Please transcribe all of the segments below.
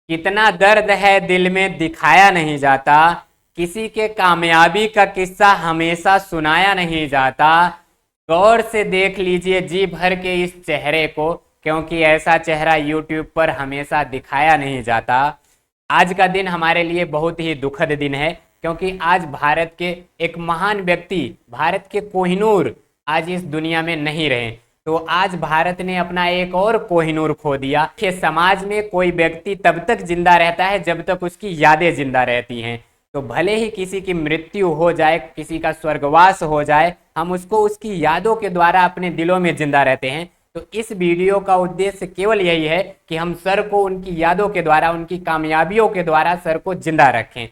कितना दर्द है दिल में दिखाया नहीं जाता, किसी के कामयाबी का किस्सा हमेशा सुनाया नहीं जाता। गौर से देख लीजिए जी भर के इस चेहरे को, क्योंकि ऐसा चेहरा यूट्यूब पर हमेशा दिखाया नहीं जाता। आज का दिन हमारे लिए बहुत ही दुखद दिन है, क्योंकि आज भारत के एक महान व्यक्ति, भारत के कोहिनूर आज इस दुनिया में नहीं रहे। तो आज भारत ने अपना एक और कोहिनूर खो दिया कि समाज में कोई व्यक्ति तब तक जिंदा रहता है जब तक उसकी यादें जिंदा रहती हैं। तो भले ही किसी की मृत्यु हो जाए, किसी का स्वर्गवास हो जाए, हम उसको उसकी यादों के द्वारा अपने दिलों में जिंदा रहते हैं। तो इस वीडियो का उद्देश्य केवल यही है कि हम सर को उनकी यादों के द्वारा, उनकी कामयाबियों के द्वारा सर को जिंदा रखें।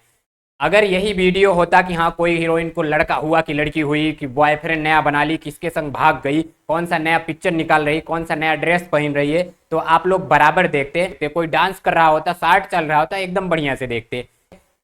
अगर यही वीडियो होता कि हाँ कोई हीरोइन को लड़का हुआ कि लड़की हुई, कि बॉयफ्रेंड नया बना ली, किसके संग भाग गई, कौन सा नया पिक्चर निकाल रही, कौन सा नया ड्रेस पहन रही है, तो आप लोग बराबर देखते। कोई डांस कर रहा होता, शार्ट चल रहा होता, एकदम बढ़िया से देखते।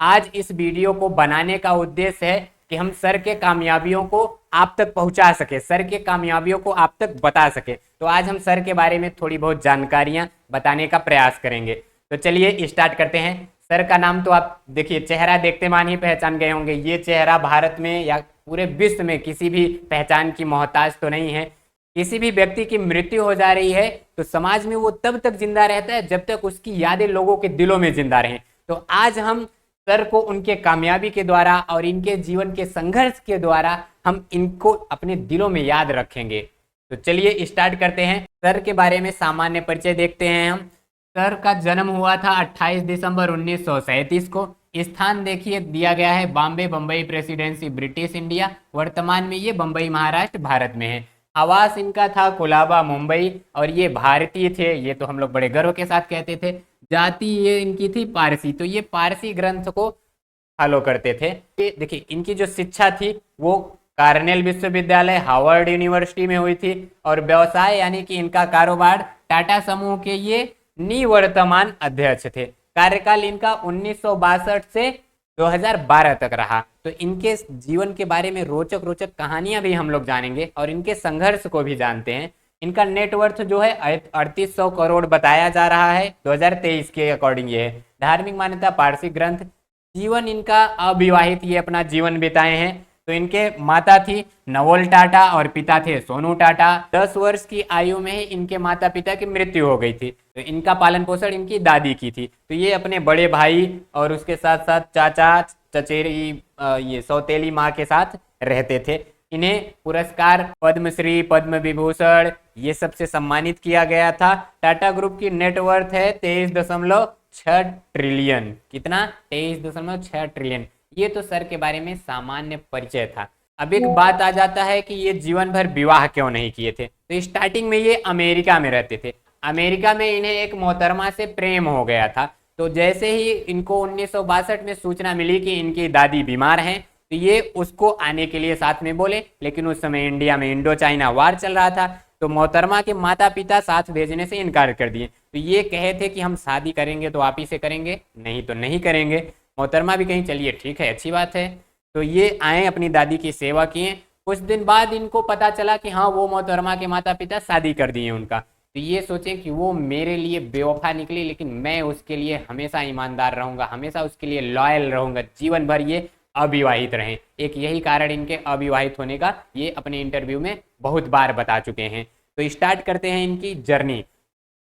आज इस वीडियो को बनाने का उद्देश्य है कि हम सर के कामयाबियों को आप तक पहुंचा सके, सर के कामयाबियों को आप तक बता सके। तो आज हम सर के बारे में थोड़ी बहुत जानकारियां बताने का प्रयास करेंगे। तो चलिए स्टार्ट करते हैं। सर का नाम तो आप देखिए, चेहरा देखते मान ही पहचान गए होंगे। ये चेहरा भारत में या पूरे विश्व में किसी भी पहचान की मोहताज तो नहीं है। किसी भी व्यक्ति की मृत्यु हो जा रही है तो समाज में वो तब तक जिंदा रहता है जब तक उसकी यादें लोगों के दिलों में जिंदा रहें। तो आज हम सर को उनके कामयाबी के द्वारा और इनके जीवन के संघर्ष के द्वारा हम इनको अपने दिलों में याद रखेंगे। तो चलिए स्टार्ट करते हैं। सर के बारे में सामान्य परिचय देखते हैं हम। सर का जन्म हुआ था 28 दिसंबर 1937 को। स्थान देखिए दिया गया है Bombay, Bombay presidency, British India. वर्तमान में ये बम्बई, महाराष्ट्र, भारत में है। आवास इनका था कोलाबा, मुंबई, और ये भारतीय थे। ये तो हम लोग बड़े गर्व के साथ कहते थे। जाति ये इनकी थी पारसी, तो ये पारसी ग्रंथ को फॉलो करते थे। ये देखिए इनकी जो शिक्षा थी वो कार्नेल विश्वविद्यालय, हार्वर्ड यूनिवर्सिटी में हुई थी। और व्यवसाय यानी कि इनका कारोबार, टाटा समूह के ये निवर्तमान अध्यक्ष थे। कार्यकाल इनका 1962 से 2012 तक रहा। तो इनके जीवन के बारे में रोचक रोचक कहानियां भी हम लोग जानेंगे और इनके संघर्ष को भी जानते हैं। इनका नेटवर्थ जो है 3800 करोड़ बताया जा रहा है 2023 के अकॉर्डिंग। ये है धार्मिक मान्यता, पारसी ग्रंथ। जीवन इनका अविवाहित ये अपना जीवन बिताए हैं। तो इनके माता थी नवोल टाटा और पिता थे सोनू टाटा। 10 वर्ष की आयु में ही इनके माता पिता की मृत्यु हो गई थी। तो इनका पालन पोषण इनकी दादी की थी। तो ये अपने बड़े भाई और उसके साथ साथ चाचा, चचेरी, ये सौतेली माँ के साथ रहते थे। इन्हें पुरस्कार पद्मश्री, पद्म विभूषण ये सबसे सम्मानित किया गया था। टाटा ग्रुप की नेटवर्थ है 23.6 ट्रिलियन। कितना? 23.6 ट्रिलियन। ये तो सर के बारे में सामान्य परिचय था। अब एक बात आ जाता है कि ये जीवन भर विवाह क्यों नहीं किए थे। तो स्टार्टिंग में ये अमेरिका में रहते थे। अमेरिका में इन्हें एक मोहतरमा से प्रेम हो गया था। तो जैसे ही इनको 1962 में सूचना मिली कि इनकी दादी बीमार हैं, तो ये उसको आने के लिए साथ में बोले। लेकिन उस समय इंडिया में इंडो चाइना वार चल रहा था, तो मोहतरमा के माता पिता साथ भेजने से इनकार कर दिए। तो ये कहे थे कि हम शादी करेंगे तो आप ही से करेंगे, नहीं तो नहीं करेंगे। मोहतरमा भी कहीं चलिए ठीक है, अच्छी बात है। तो ये आए, अपनी दादी की सेवा किए। कुछ दिन बाद इनको पता चला कि हाँ वो मोहतरमा के माता पिता शादी कर दिए उनका। तो ये सोचें कि वो मेरे लिए बेवफा निकली, लेकिन मैं उसके लिए हमेशा ईमानदार रहूंगा, हमेशा उसके लिए लॉयल रहूंगा, जीवन भर ये अविवाहित रहें। एक यही कारण इनके अविवाहित होने का ये अपने इंटरव्यू में बहुत बार बता चुके हैं। तो स्टार्ट करते हैं इनकी जर्नी।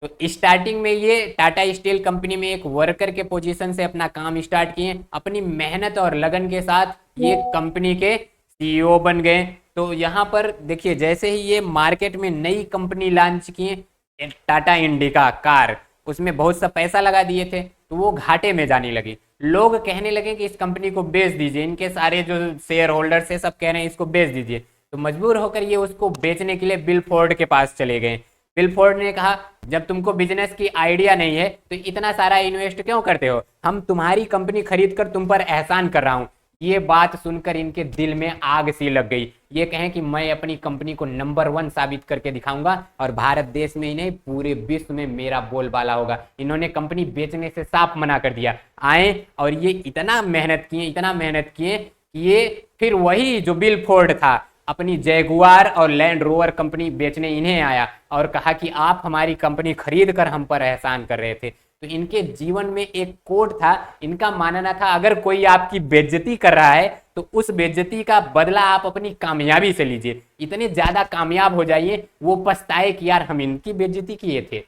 तो स्टार्टिंग में ये टाटा स्टील कंपनी में एक वर्कर के पोजीशन से अपना काम स्टार्ट किए। अपनी मेहनत और लगन के साथ ये कंपनी के सीईओ बन गए। तो यहाँ पर देखिए, जैसे ही ये मार्केट में नई कंपनी लॉन्च किए, टाटा इंडिका कार, उसमें बहुत सा पैसा लगा दिए थे, तो वो घाटे में जाने लगी। लोग कहने लगे कि इस कंपनी को बेच दीजिए। इनके सारे जो शेयर होल्डर्स है सब कह रहे हैं इसको बेच दीजिए। तो मजबूर होकर ये उसको बेचने के लिए बिल फोर्ड के पास चले गए। बिल फोर्ड ने कहा, जब तुमको बिजनेस की आइडिया नहीं है तो इतना सारा इन्वेस्ट क्यों करते हो, हम तुम्हारी कंपनी खरीद कर तुम पर एहसान कर रहा हूं। ये बात सुनकर इनके दिल में आग सी लग गई। ये कहें कि मैं अपनी कंपनी को नंबर 1 साबित करके दिखाऊंगा और भारत देश में ही नहीं पूरे विश्व में मेरा बोलबाला होगा। इन्होंने कंपनी बेचने से साफ मना कर दिया। आए और ये इतना मेहनत किए, इतना मेहनत किए कि ये फिर वही जो बिल फोर्ड था अपनी जैगुआर और लैंड रोवर कंपनी बेचने इन्हें आया और कहा कि आप हमारी कंपनी खरीद कर हम पर एहसान कर रहे थे। तो इनके जीवन में एक कोड था, इनका मानना था अगर कोई आपकी बेइज्जती कर रहा है तो उस बेइज्जती का बदला आप अपनी कामयाबी से लीजिए, इतने ज्यादा कामयाब हो जाइए वो पछताए कि यार हम इनकी बेइज्जती किए थे।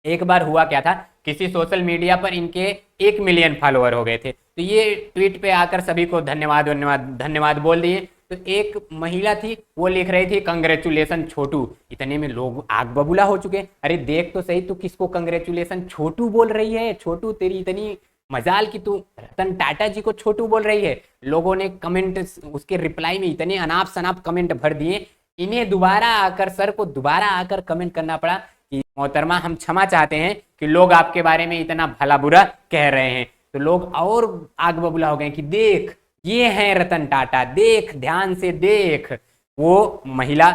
एक बार हुआ क्या था, किसी सोशल मीडिया पर इनके 1 मिलियन फॉलोअर हो गए थे, तो ये ट्वीट पे आकर सभी को धन्यवाद धन्यवाद धन्यवाद बोल दिए। तो एक महिला थी वो लिख रही थी कंग्रेचुलेशन छोटू, इतने में लोग आग बबूला हो चुके, अरे देख तो सही तू किसको कंग्रेचुलेशन छोटू बोल रही है, छोटू तेरी इतनी मजाल कि तू रतन टाटा जी को छोटू बोल रही है। लोगों ने कमेंट उसके रिप्लाई में इतने अनाप शनाप कमेंट भर दिए, इन्हें दोबारा आकर सर को दोबारा आकर कमेंट करना पड़ा कि मोहतरमा हम क्षमा चाहते हैं कि लोग आपके बारे में इतना भला बुरा कह रहे हैं। तो लोग और आग बबूला हो गए कि देख ये हैं रतन टाटा, देख ध्यान से देख। वो महिला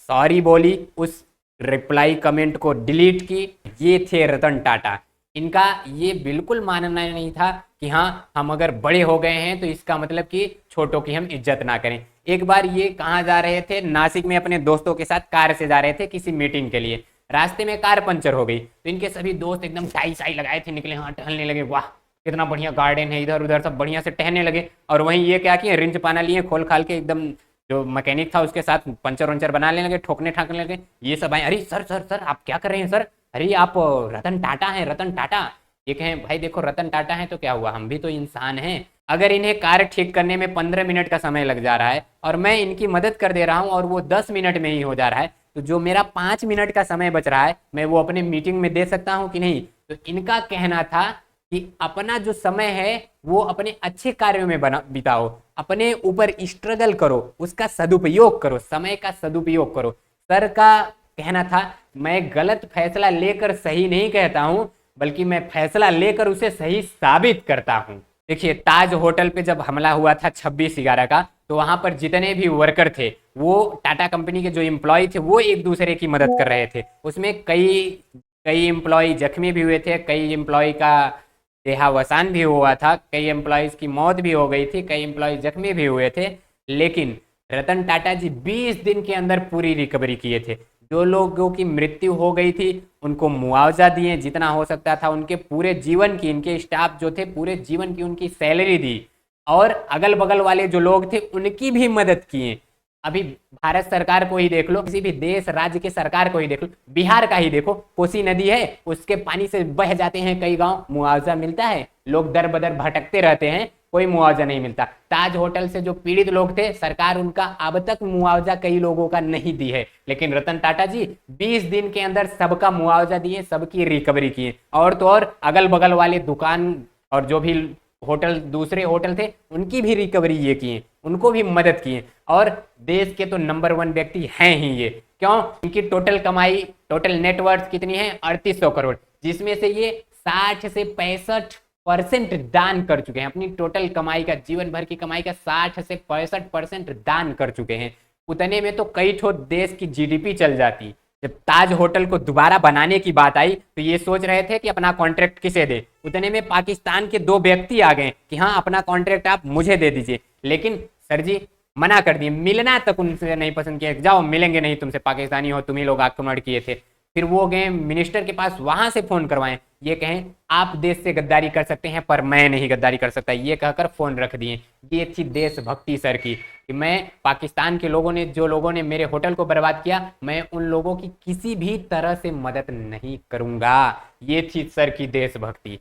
सॉरी बोली, उस रिप्लाई कमेंट को डिलीट की, ये थे रतन टाटा। इनका ये बिल्कुल मानना नहीं था कि हाँ हम अगर बड़े हो गए हैं तो इसका मतलब कि छोटों की हम इज्जत ना करें। एक बार ये कहाँ जा रहे थे, नासिक में अपने दोस्तों के साथ कार से जा रहे थे किसी मीटिंग के लिए, रास्ते में कार पंचर हो गई, तो इनके सभी दोस्त एकदम टाई साई लगाए थे, निकले हाँ टहलने लगे, वाह कितना बढ़िया गार्डन है, इधर उधर सब बढ़िया से टहलने लगे। और वहीं ये क्या किए, रिंच पाना लिए, खोल खाल के एकदम जो मैकेनिक था उसके साथ पंचर वंचर बनाने लगे, ठोकने ठाकने लगे। ये सब आए, अरे सर सर सर आप क्या कर रहे हैं सर, अरे आप रतन टाटा हैं, रतन टाटा। ये कहें भाई देखो रतन टाटा है तो क्या हुआ, हम भी तो इंसान हैं। अगर इन्हें कार ठीक करने में 15 मिनट का समय लग जा रहा है और मैं इनकी मदद कर दे रहा हूँ और वो 10 मिनट में ही हो जा रहा है, तो जो मेरा 5 मिनट का समय बच रहा है मैं वो अपने मीटिंग में दे सकता हूँ कि नहीं। तो इनका कहना था कि अपना जो समय है वो अपने अच्छे कार्यों में बिताओ, अपने ऊपर स्ट्रगल करो, उसका सदुपयोग करो, समय का सदुपयोग करो। सर का कहना था मैं गलत फैसला लेकर सही नहीं कहता हूं, बल्कि मैं फैसला लेकर उसे सही साबित करता हूं। देखिए ताज होटल पे जब हमला हुआ था 26/11 का, तो वहां पर जितने भी वर्कर थे, वो टाटा कंपनी के जो एम्प्लॉय थे वो एक दूसरे की मदद कर रहे थे। उसमें कई एम्प्लॉय जख्मी भी हुए थे, कई एम्प्लॉय का देहावसान भी हुआ था, कई एम्प्लॉयज की मौत भी हो गई थी, कई एम्प्लॉय जख्मी भी हुए थे। लेकिन रतन टाटा जी 20 दिन के अंदर पूरी रिकवरी किए थे। जो लोगों की मृत्यु हो गई थी उनको मुआवजा दिए जितना हो सकता था, उनके पूरे जीवन की, इनके स्टाफ जो थे पूरे जीवन की उनकी सैलरी दी, और अगल बगल वाले जो लोग थे उनकी भी मदद किए। अभी भारत सरकार को ही देख लो, किसी भी देश राज्य के सरकार को ही देख लो, बिहार का ही देखो, कोसी नदी है उसके पानी से बह जाते हैं कई गांव, मुआवजा मिलता है? लोग दर बदर भटकते रहते हैं, कोई मुआवजा नहीं मिलता। ताज होटल से जो पीड़ित लोग थे सरकार उनका अब तक मुआवजा कई लोगों का नहीं दी है, लेकिन रतन टाटा जी 20 दिन के अंदर सबका मुआवजा दिए, सबकी रिकवरी किए। और तो और अगल बगल वाले दुकान और जो भी होटल दूसरे होटल थे उनकी भी रिकवरी ये किए, उनको भी मदद किए। और देश के तो नंबर 1 व्यक्ति हैं ही ये। क्यों? इनकी टोटल कमाई, टोटल नेटवर्थ कितनी है? 3800 करोड़, जिसमें से ये 60 से 65% दान कर चुके हैं। अपनी टोटल कमाई का, जीवन भर की कमाई का 60 से 65% दान कर चुके हैं। उतने में तो कई ठो देश की जीडीपी चल जाती। जब ताज होटल को दोबारा बनाने की बात आई तो ये सोच रहे थे कि अपना कॉन्ट्रैक्ट किसे दे, उतने में पाकिस्तान के 2 व्यक्ति आ गए कि हाँ अपना कॉन्ट्रैक्ट आप मुझे दे दीजिए। लेकिन सर जी मना कर दिए, मिलना तक उनसे नहीं पसंद किया, जाओ मिलेंगे नहीं तुमसे, पाकिस्तानी हो, तुम ही लोग आक्रमण किए थे। फिर वो गए मिनिस्टर के पास, वहां से फोन करवाएं, ये कहें आप देश से गद्दारी कर सकते हैं पर मैं नहीं गद्दारी कर सकता, ये कहकर फोन रख दिए। ये थी देशभक्ति सर की, कि मैं पाकिस्तान के लोगों ने, जो लोगों ने मेरे होटल को बर्बाद किया, मैं उन लोगों की किसी भी तरह से मदद नहीं करूंगा। ये थी सर की देशभक्ति।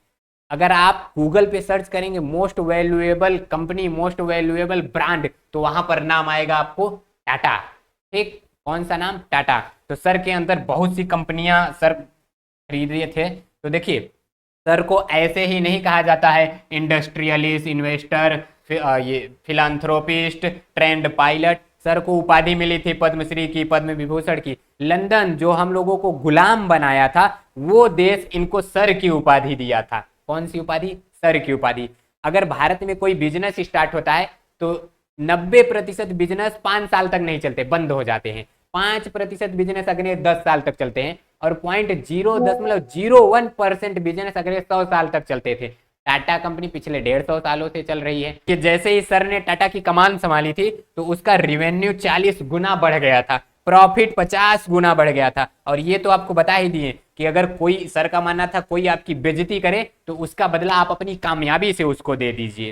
अगर आप गूगल पे सर्च करेंगे most valuable company, most valuable brand, तो वहां पर नाम आएगा आपको टाटा। ठीक, कौन सा नाम? टाटा। तो सर के अंदर बहुत सी कंपनियां सर खरीद रहे थे। तो देखिए सर को ऐसे ही नहीं कहा जाता है इंडस्ट्रियलिस्ट, इन्वेस्टर, ये फिलांथ्रोपिस्ट, ट्रेंड पायलट। सर को उपाधि मिली थी पद्मश्री की, पद्म विभूषण की। लंदन जो हम लोगों को गुलाम बनाया था वो देश इनको सर की उपाधि दिया था। कौन सी उपाधि? सर की उपाधि। अगर भारत में कोई बिजनेस स्टार्ट होता है तो 90% बिजनेस 5 साल तक नहीं चलते, बंद हो जाते हैं। 5% बिजनेस अगले 10 साल तक चलते हैं, और 0.001% बिजनेस अगले 100 साल तक चलते थे। टाटा कंपनी पिछले 150 सालों से चल रही है कि जैसे ही सर ने टाटा की कमान संभाली थी तो उसका रेवेन्यू 40 गुना बढ़ गया था, प्रॉफिट 50 गुना बढ़ गया था। और ये तो आपको बता ही दिए कि अगर कोई, सर का मानना था, कोई आपकी बेइज्जती करे तो उसका बदला आप अपनी कामयाबी से उसको दे दीजिए।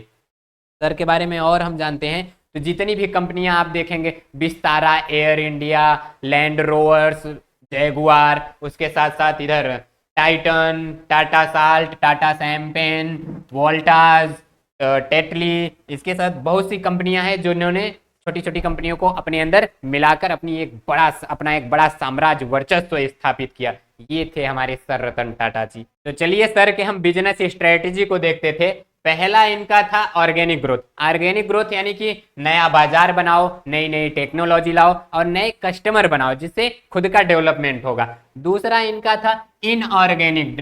सर के बारे में और हम जानते हैं तो जितनी भी कंपनियां आप देखेंगे, Vistara, Air India, Land Rovers, Jaguar, उसके साथ साथ इधर टाइटन, टाटा साल्ट, टाटा शैंपेन, वोल्टास, टेटली, इसके साथ बहुत सी कंपनियां हैं जिन्होंने छोटी छोटी कंपनियों को अपने अंदर मिलाकर अपना एक बड़ा साम्राज्य, वर्चस्व स्थापित किया। ये थे हमारे सर रतन टाटा जी। तो चलिए सर के हम बिजनेस स्ट्रेटेजी को देखते थे। पहला इनका था ऑर्गेनिक ग्रोथ। ऑर्गेनिक ग्रोथ यानी कि नया बाजार बनाओ, नई नई टेक्नोलॉजी लाओ और नए कस्टमर बनाओ जिससे खुद का डेवलपमेंट होगा। दूसरा इनका था इनऑर्गेनिक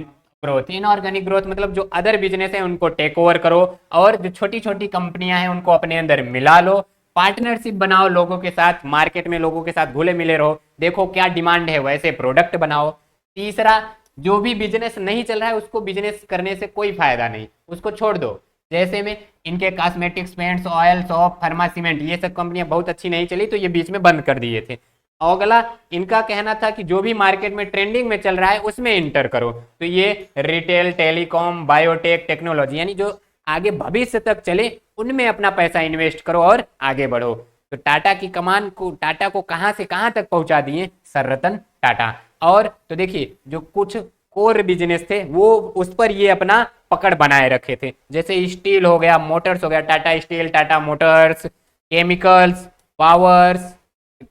ग्रोथ। इनऑर्गेनिक ग्रोथ मतलब जो अदर बिजनेस है उनको टेक ओवर करो और जो छोटी छोटी कंपनियां हैं उनको अपने अंदर मिला लो, पार्टनरशिप बनाओ लोगों के साथ, मार्केट में लोगों के साथ घुले मिले रहो, देखो क्या डिमांड है वैसे प्रोडक्ट बनाओ। तीसरा, जो भी बिजनेस नहीं चल रहा है उसको बिजनेस करने से कोई फायदा नहीं, उसको छोड़ दो। जैसे में इनके cosmetics, paints, oil, soap, pharma cement, ये सब कंपनियां बहुत अच्छी नहीं चली तो ये बीच में बंद कर दिए थे। अगला इनका कहना था कि जो भी मार्केट में ट्रेंडिंग में चल रहा है उसमें इंटर करो, तो ये रिटेल, टेलीकॉम, बायोटेक, टेक्नोलॉजी यानी जो आगे भविष्य तक चले उनमें अपना पैसा इन्वेस्ट करो और आगे बढ़ो। तो टाटा की कमान को, टाटा को कहां से कहां तक पहुंचा दिए सर रतन टाटा। और तो देखिए जो कुछ कोर बिजनेस थे वो उस पर ये अपना पकड़ बनाए रखे थे, जैसे स्टील हो गया, मोटर्स हो गया, Tata steel, Tata Motors, chemicals, powers,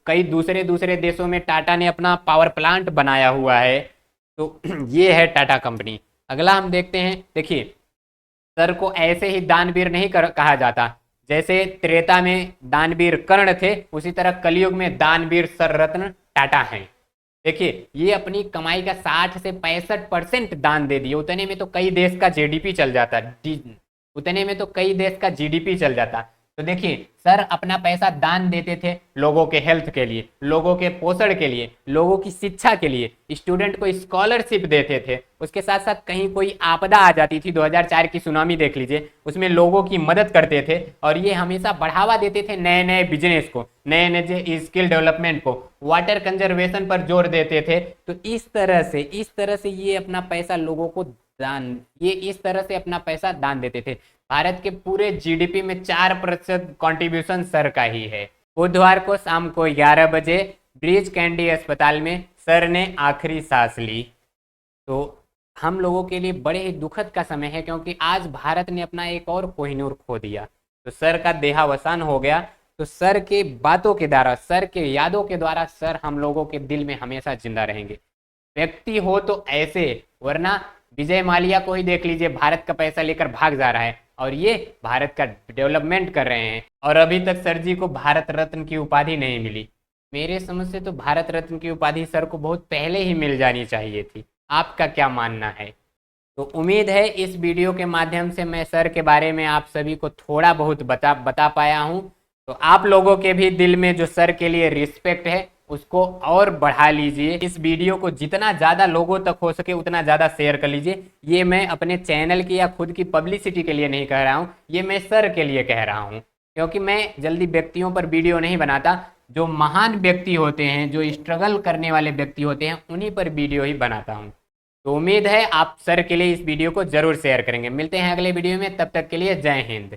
कई दूसरे दूसरे देशों में टाटा ने अपना पावर प्लांट बनाया हुआ है। तो ये है टाटा कंपनी। अगला हम देखते हैं, देखिए सर को ऐसे ही दानवीर नहीं कहा जाता। जैसे त्रेता में दानवीर कर्ण थे उसी तरह कलयुग में दानवीर सर रत्न टाटा हैं। देखिए ये अपनी कमाई का 60 से 65% दान दे दिए, उतने में तो कई देश का जीडीपी चल जाता, उतने में तो कई देश का जीडीपी चल जाता। तो देखिए सर अपना पैसा दान देते थे लोगों के हेल्थ के लिए, लोगों के पोषण के लिए, लोगों की शिक्षा के लिए, स्टूडेंट को स्कॉलरशिप देते थे। उसके साथ साथ कहीं कोई आपदा आ जाती थी, 2004 की सुनामी देख लीजिए, उसमें लोगों की मदद करते थे और ये हमेशा बढ़ावा देते थे नए नए बिजनेस को, नए नए स्किल डेवलपमेंट को, वाटर कंजर्वेशन पर जोर देते थे। तो इस तरह से ये अपना पैसा लोगों को इस तरह से अपना पैसा दान देते थे। भारत के पूरे जीडीपी में 4% कंट्रीब्यूशन सर का ही है। बुधवार को शाम को 11 बजे ब्रीच कैंडी अस्पताल में सर ने आखिरी सांस ली। तो हम लोगों के लिए बड़े ही दुखद का समय है क्योंकि आज भारत ने अपना एक और कोहिनूर खो दिया। तो सर का देहावसान हो गया। तो सर के बातों के द्वारा, सर के यादों के द्वारा सर हम लोगों के दिल में हमेशा जिंदा रहेंगे। व्यक्ति हो तो ऐसे, वरना विजय माल्या को ही देख लीजिए, भारत का पैसा लेकर भाग जा रहा है और ये भारत का डेवलपमेंट कर रहे हैं और अभी तक सर जी को भारत रत्न की उपाधि नहीं मिली। मेरे समझ से तो भारत रत्न की उपाधि सर को बहुत पहले ही मिल जानी चाहिए थी। आपका क्या मानना है? तो उम्मीद है इस वीडियो के माध्यम से मैं सर के बारे में आप सभी को थोड़ा बहुत बता पाया हूँ। तो आप लोगों के भी दिल में जो सर के लिए रिस्पेक्ट है उसको और बढ़ा लीजिए। इस वीडियो को जितना ज़्यादा लोगों तक हो सके उतना ज़्यादा शेयर कर लीजिए। ये मैं अपने चैनल की या खुद की पब्लिसिटी के लिए नहीं कह रहा हूँ, ये मैं सर के लिए कह रहा हूँ, क्योंकि मैं जल्दी व्यक्तियों पर वीडियो नहीं बनाता। जो महान व्यक्ति होते हैं, जो स्ट्रगल करने वाले व्यक्ति होते हैं, उन्हीं पर वीडियो ही बनाता हूँ। तो उम्मीद है आप सर के लिए इस वीडियो को जरूर शेयर करेंगे। मिलते हैं अगले वीडियो में, तब तक के लिए जय हिंद।